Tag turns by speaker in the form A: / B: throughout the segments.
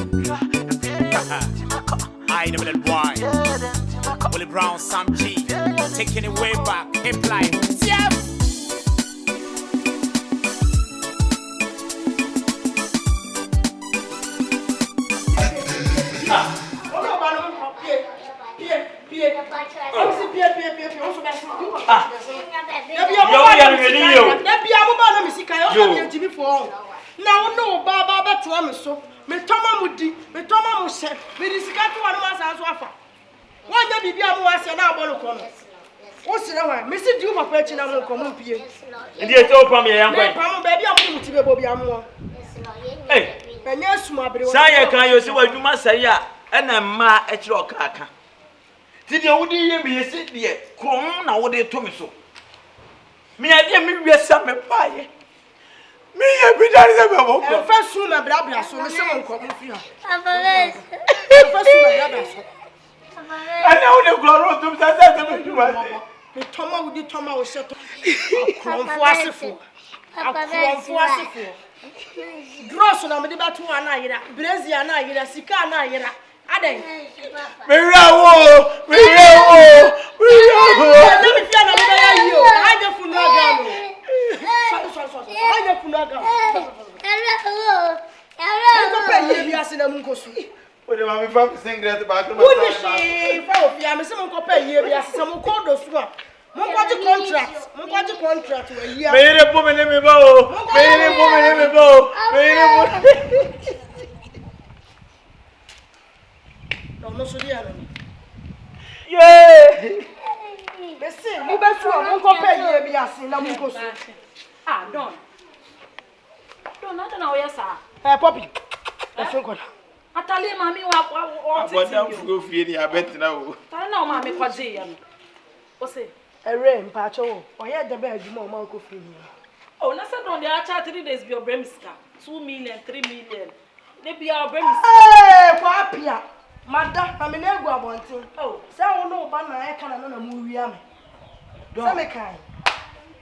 A: I know that boy. Willie Brown, Sam G. Taking it way back. Hip life. Yeah.
B: Now no baba to am so me toma mudi me toma mo she me disika to one man san so afa won ya bibia mo ase na abolo ko no wo sire wa me si di papa chi na mo ko mo pie
C: ndi e to pam ye yankwan
B: pam ba bia mo muti be bo bia mo
C: eh
B: enya suma bere
C: san ye kan yo se wadwuma sai a na ma e kire okaka ti de wodi ye me yesi de krom na wodi to me so me ya de me wiesa me paye me ya bi dare se be mo ko
B: fa su na bra bra so me se mo ko mo fi ha
D: Papa,
B: fa su na bra bra so
C: ana wodi gloro to me se me dwuma
B: me toma wodi toma wo she to kromfo asefo akromfo asefo dross na me de ba to ana yira brazil ana yira sika ana yira aden
C: me rawo
B: na me fi ana me ya yi o aje funu aga no aje funu aga ko pe yi bi ase na mu nkosu
C: wodi ma me fa singlet ba ko ma
B: woni shi fa o fi am se mo ko pe yi bi ase se mo ko do su a mo ko di contract we yi
C: me ire bo me ne me ba o me ire bo me ne me ba o me ire bo
B: no so dia no
C: yeah
B: be se mo be su a mo ko pe yi bi ase na mu nkosu
E: Don. Don't know where sir.
B: Poppy e ko
E: Atale mami wa
C: abodam fugo fie ni abetina o
E: Tare na o mami kwaje ya no. O se
B: ere mpa cho o ye de ba adwuma o ma ko fi ni
E: oh na se don dey acha 3 days bi obremiska 2 million 3 million. Dey bi obremiska.
B: Kwa apia mada na me na egu abontin
E: Oh,
B: se wo no ba na e kana na mu wi ame se me kai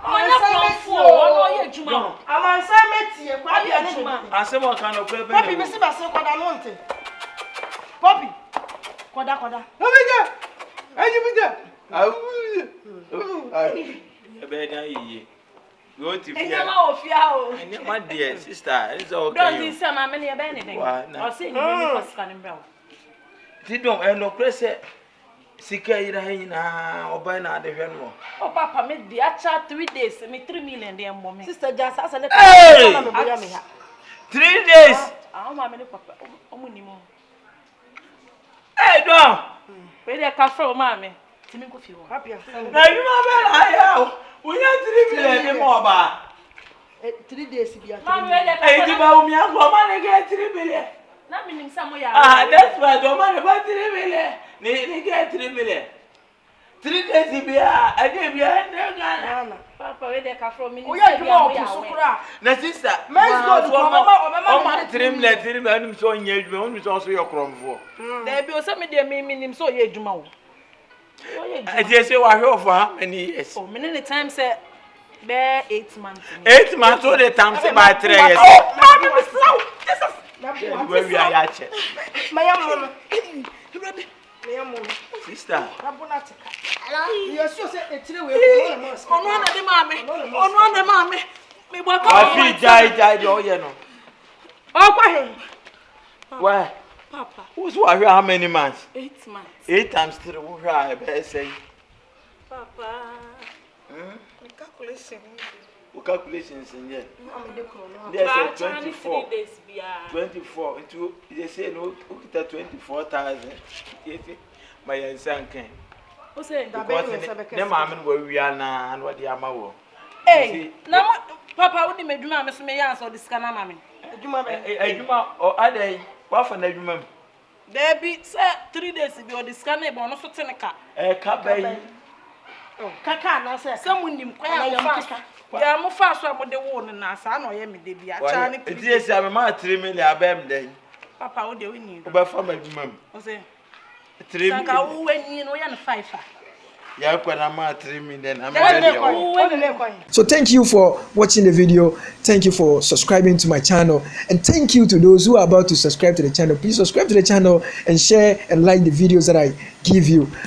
E: manya konfo ono ye juma.
B: amansa metie kwa apia ne juma
C: asemo kan no prebe
B: Poppy me si ba se kwada no nte Poppy kwada no me je enyi mi je
C: ebe dan yiye go ti
E: Enya
C: fia
E: ma ofia o.
C: enya ma dear sister is okay
E: Don di se ma me ne be ne den. O se ni me fasika ni bra.
C: ti don no prese sika ira hin na oba na de hwe no
E: Oh papa me di acha 3 days me 3 million dey mo me.
B: sister Jasa asa ne
C: Hey!
B: na me boya me ha
C: 3 days
E: Ah ma me ne papa o mu ni mo.
C: hey don
E: We dey ka fro ma me. Ti me ko fi wo.
B: apia
C: na you ma be la ya o nya 3 million ni mo ba
B: 3 days bia
E: Ma me dey ka.
C: hey ti ba o mi akọ ma ne get 3 million
E: Na me nim sa mo ya.
C: that's why do ma ne ba 3 million ni get 3 million 3 days bia ade bia ne gana
B: na
E: Papa we dey ka fro me ni.
B: o ya dwuma o kusukura
C: na sister
B: men's god ko mama
C: 3 million ni so nya adwuma onu so so ye kromfo
E: Dey bi o se me dey me nim so ye adwuma wo.
C: I just say wa hwe for how many years
E: Oh, me ne time say be 8 months.
C: 8 months so the time say by 3 years
E: Mama me slow. Jesus.
C: where we are ya che
B: maya mo maya mo
C: sister
B: abuna tika you so say etire we ko mo
E: Onu ana de mama. Onu ana mama. Me gba ka.
C: afi jai do ye no
B: o kwa he
C: why
E: Papa,
C: who's wa hwe how many months
E: 8 months.
C: 8 times 3 wo hwe a be say
E: Papa. Me calculation.
C: what calculations in there
B: am de ko no
C: there
E: Ba
C: say
E: 3 days bia.
C: 24 into they say no ukita 24,000 if my yansan
E: O say
C: because ne ma me wo wia na no de ama wo
E: eh na papa wo di medwuma me so me ya so disika na mama me.
B: adwuma be
C: adwuma o adai wa fa na adwuma mu
E: There be say 3 days bi o disika na e bo no so teneka.
C: ka bai
B: kaka na say
E: Say munim kwa ya fa. Ya mo fa so mo de wo no na sa na o ye me de bi a cha ne
C: ti esi am ma 3 million abem den
E: papa wo de we ni.
C: o ba fa ma adwuma mu
E: O say
C: 3
E: sanka
C: million
E: wo we ni no ya no 5 a.
C: Ya kwa na ma 3 million.
B: What
D: So thank you for watching the video. Thank you for subscribing to my channel. And thank you to those who are about to subscribe to the channel. Please subscribe to the channel and share and like the videos that I give you.